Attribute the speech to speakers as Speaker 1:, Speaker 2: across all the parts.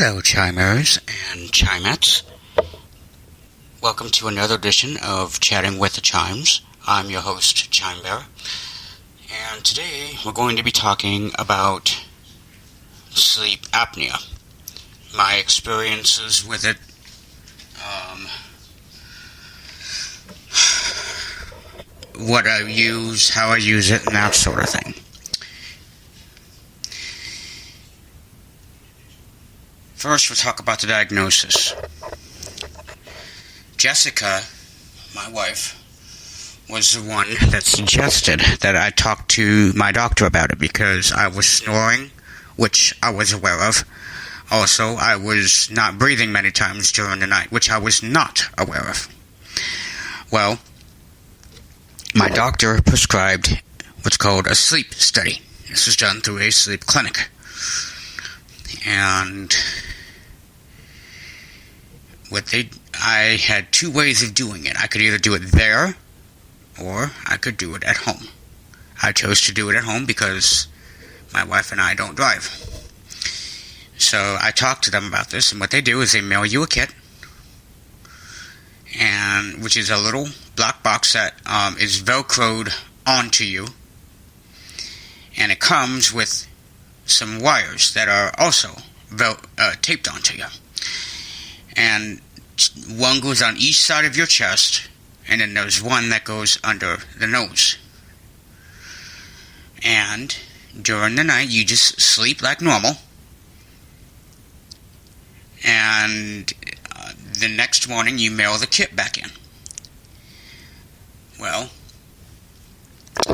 Speaker 1: Hello, Chimers and Chimettes. Welcome to another edition of Chatting with the Chimes. I'm your host, Chime Bear, and today we're going to be talking about sleep apnea, my experiences with it, what I use, how I use it, and that sort of thing. First, we'll talk about the diagnosis. Jessica, my wife, was the one that suggested that I talk to my doctor about it because I was snoring, which I was aware of. Also, I was not breathing many times during the night, which I was not aware of. Well, my doctor prescribed what's called a sleep study. This was done through a sleep clinic. And I had two ways of doing it. I could either do it there, or I could do it at home. I chose to do it at home because my wife and I don't drive. So I talked to them about this, and what they do is they mail you a kit, and which is a little black box that is velcroed onto you, and it comes with some wires that are also taped onto you. And one goes on each side of your chest, and then there's one that goes under the nose. And during the night, you just sleep like normal. And the next morning, you mail the kit back in. Well,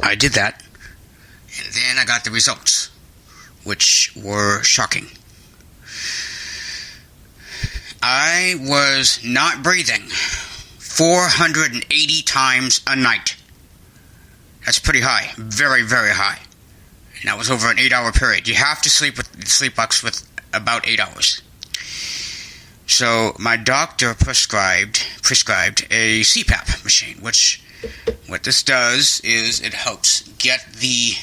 Speaker 1: I did that, and then I got the results, which were shocking. I was not breathing 480 times a night. That's pretty high. Very, very high. And that was over an 8-hour period. You have to sleep with the sleep box with about 8 hours. So my doctor prescribed a CPAP machine, which what this does is it helps get the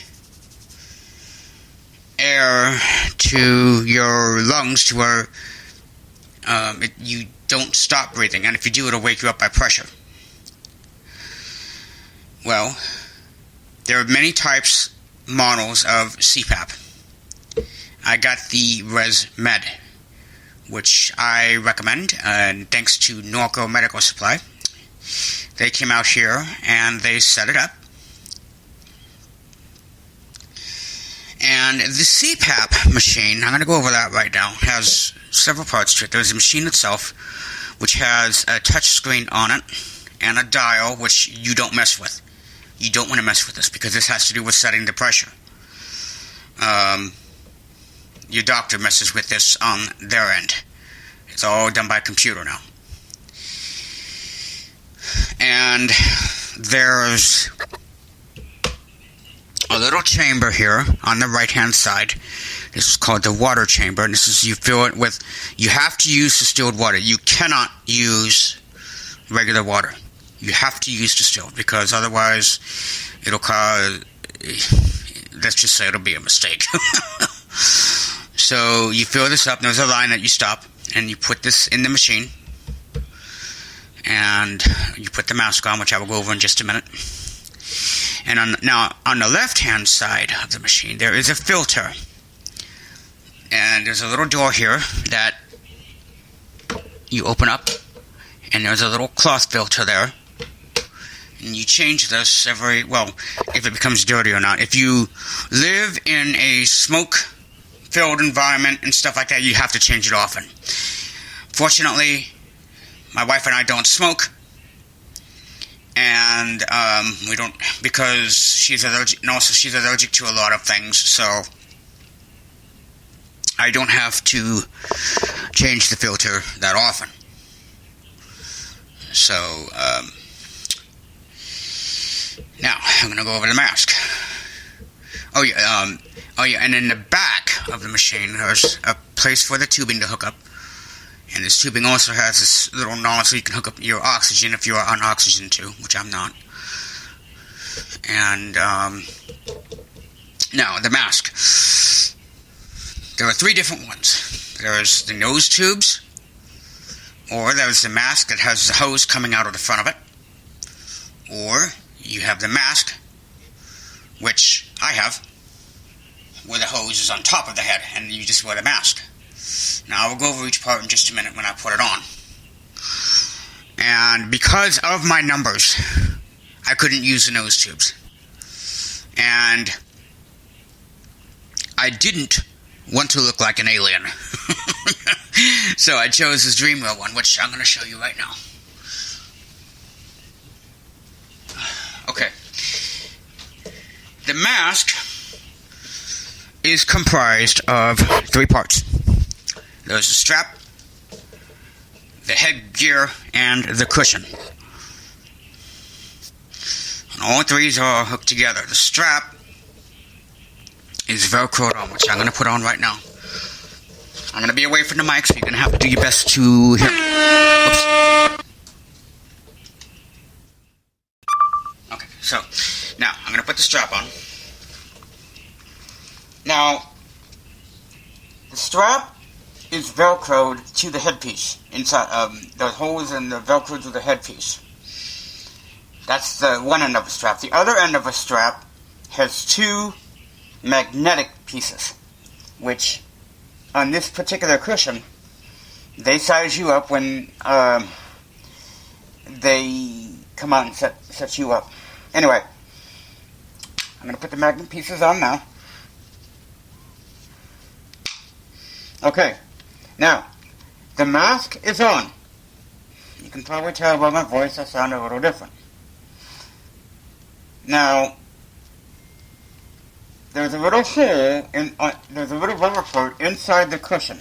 Speaker 1: air to your lungs to where you don't stop breathing, and if you do, it'll wake you up by pressure. Well, there are many models of CPAP. I got the ResMed, which I recommend, and thanks to Norco Medical Supply. They came out here, and they set it up. And the CPAP machine, I'm going to go over that right now, has several parts to it. There's the machine itself, which has a touch screen on it, and a dial, which you don't mess with. You don't want to mess with this, because this has to do with setting the pressure. Your doctor messes with this on their end. It's all done by computer now. And there's a little chamber here on the right-hand side. This is called the water chamber, and this is, you fill it with, you have to use distilled water. You cannot use regular water. You have to use distilled, because otherwise it'll cause, let's just say it'll be a mistake. So you fill this up, and there's a line that you stop, and you put this in the machine, and you put the mask on, which I will go over in just a minute. And on the left-hand side of the machine, there is a filter. And there's a little door here that you open up, and there's a little cloth filter there. And you change this if it becomes dirty or not. If you live in a smoke-filled environment and stuff like that, you have to change it often. Fortunately, my wife and I don't smoke. And we don't, because she's allergic, and also she's allergic to a lot of things, so I don't have to change the filter that often. So, now, I'm going to go over the mask. And in the back of the machine, there's a place for the tubing to hook up. And this tubing also has this little nozzle you can hook up your oxygen if you are on oxygen too, which I'm not. And, now, the mask. There are three different ones. There's the nose tubes, or there's the mask that has the hose coming out of the front of it, or you have the mask, which I have, where the hose is on top of the head, and you just wear the mask. Now, I will go over each part in just a minute when I put it on. And because of my numbers, I couldn't use the nose tubes. And I didn't want to look like an alien. So I chose this Dreamwear one, which I'm going to show you right now. Okay. The mask is comprised of 3 parts. There's the strap, the headgear, and the cushion. And all 3 are hooked together. The strap is Velcroed on, which I'm going to put on right now. I'm going to be away from the mic, so you're going to have to do your best to hear. Oops. Okay, so now I'm going to put the strap on. Now, the strap is Velcroed to the headpiece. Inside, the holes and the Velcro to the headpiece. That's the one end of the strap. The other end of the strap has 2 magnetic pieces, which on this particular cushion, they size you up when they come out and set you up. Anyway, I'm going to put the magnet pieces on now. Okay, now, the mask is on. You can probably tell by my voice I sound a little different. Now, there's a little hole, there's a little rubber part inside the cushion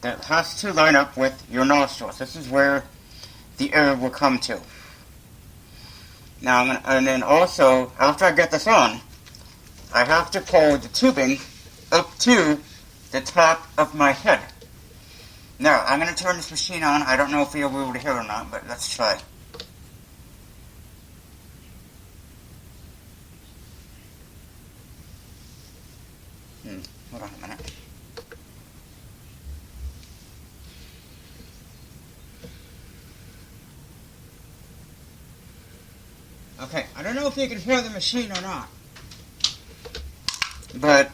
Speaker 1: that has to line up with your nostrils. This is where the air will come to. Now, and then also, after I get this on, I have to pull the tubing up to the top of my head. Now, I'm going to turn this machine on. I don't know if you'll be able to hear or not, but let's try. Hold on a minute. Okay, I don't know if you can hear the machine or not, but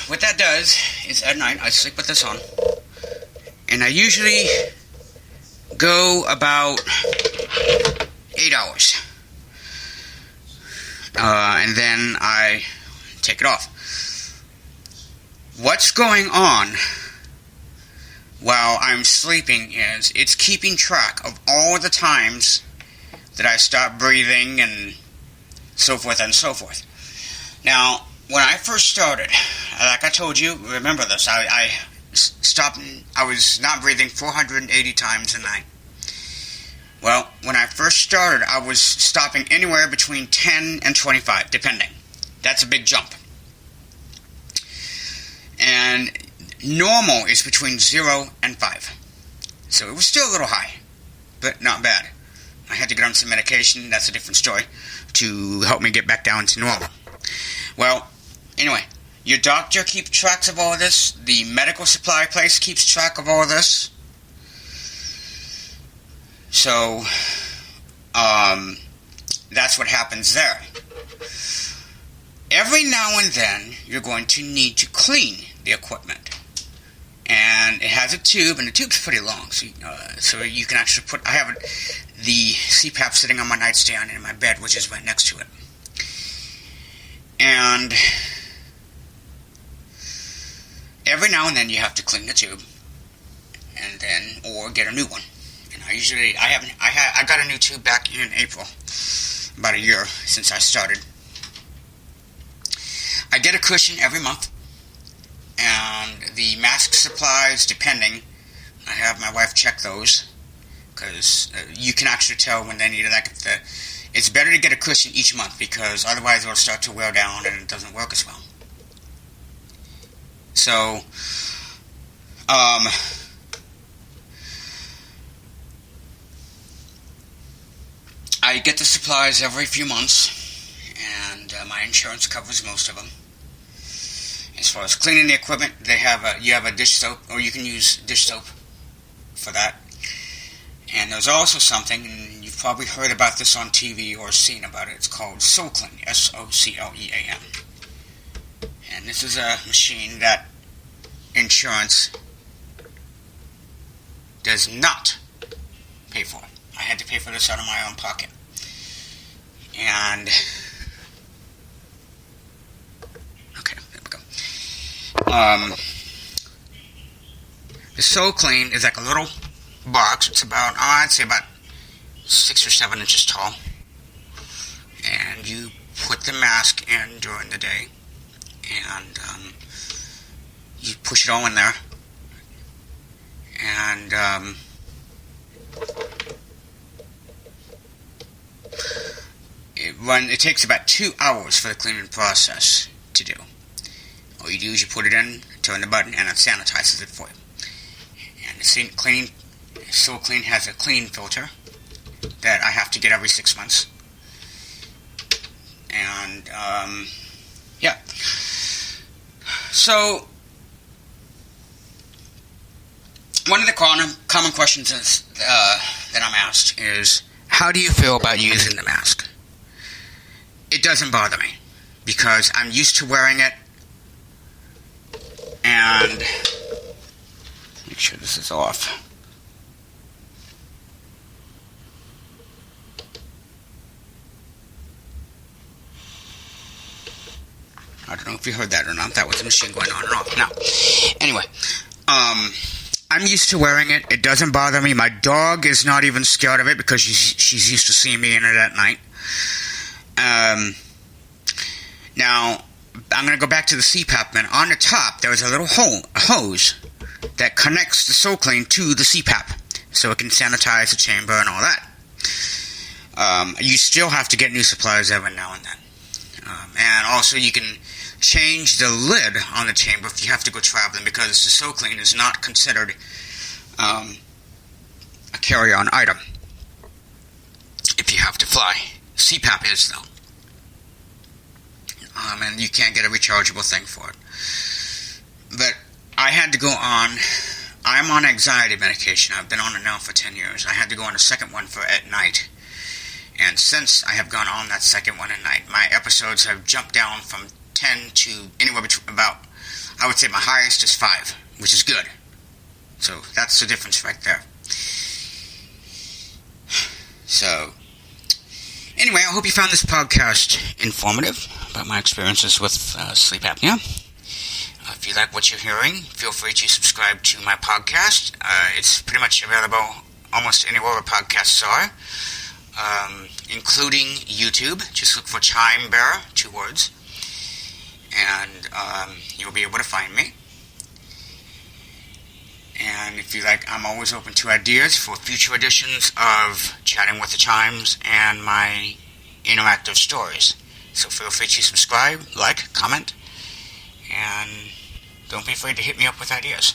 Speaker 1: what that does is at night I sleep with this on, and I usually go about 8 hours, and then I take it off. What's going on while I'm sleeping is it's keeping track of all the times that I stop breathing and so forth and so forth. Now, when I first started, like I told you, remember this, I was not breathing 480 times a night. Well, when I first started, I was stopping anywhere between 10 and 25, depending. That's a big jump. And normal is between 0 and 5. So it was still a little high, but not bad. I had to get on some medication, that's a different story, to help me get back down to normal. Well, anyway, your doctor keeps track of all this. The medical supply place keeps track of all this. So, that's what happens there. Every now and then, you're going to need to clean the equipment. And it has a tube, and the tube's pretty long, so you can actually put... I have the CPAP sitting on my nightstand in my bed, which is right next to it. And every now and then you have to clean the tube, and then or get a new one. And I got a new tube back in April, about a year since I started. I get a cushion every month, and the mask supplies, depending, I have my wife check those, because you can actually tell when they need it. It's better to get a cushion each month, because otherwise it'll start to wear down and it doesn't work as well. So, I get the supplies every few months, and my insurance covers most of them. as far as cleaning the equipment, you have a dish soap, or you can use dish soap for that. And there's also something, and you've probably heard about this on TV or seen about it. It's called SoClean, SoClean. And this is a machine that insurance does not pay for. I had to pay for this out of my own pocket. And okay, there we go. The SoClean is like a little box. It's about, I'd say about 6 or 7 inches tall. And you put the mask in during the day. And you push it all in there. And it takes about 2 hours for the cleaning process to do. All you do is you put it in, turn the button, and it sanitizes it for you. And the SoClean has a clean filter that I have to get every 6 months. And yeah. So one of the common questions that I'm asked is, how do you feel about using the mask? It doesn't bother me, because I'm used to wearing it, and make sure this is off. I don't know if you heard that or not. That was a machine going on and off. Now, anyway, I'm used to wearing it. It doesn't bother me. My dog is not even scared of it because she's used to seeing me in it at night. Now, I'm going to go back to the CPAP, and on the top, there's a little hose that connects the SoClean to the CPAP, so it can sanitize the chamber and all that. You still have to get new supplies every now and then. And also, you can change the lid on the chamber if you have to go traveling, because the SoClean is not considered a carry-on item if you have to fly. CPAP is, though. And you can't get a rechargeable thing for it. But I had to go on... I'm on anxiety medication. I've been on it now for 10 years. I had to go on a second one for at night. And since I have gone on that second one at night, my episodes have jumped down from 10 to anywhere between about, I would say my highest is 5, which is good. So that's the difference right there. So, anyway, I hope you found this podcast informative about my experiences with sleep apnea. If you like what you're hearing, feel free to subscribe to my podcast. It's pretty much available almost anywhere where podcasts are. Including YouTube. Just look for Chime Bear, 2 words, and you'll be able to find me. And if you like, I'm always open to ideas for future editions of Chatting with the Chimes and my interactive stories. So feel free to subscribe, like, comment, and don't be afraid to hit me up with ideas.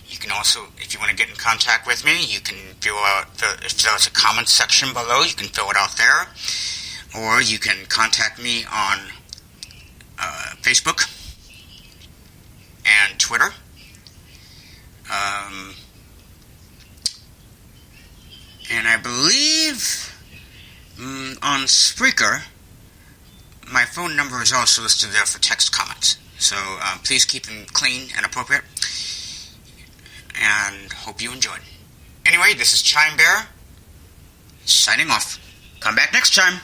Speaker 1: You can also, if you want to get in contact with me, you can fill out if there's a comment section below, you can fill it out there. Or you can contact me on Facebook and Twitter. And I believe on Spreaker, my phone number is also listed there for text comments. So please keep them clean and appropriate. And hope you enjoyed. Anyway, this is Chime Bear, signing off. Come back next time.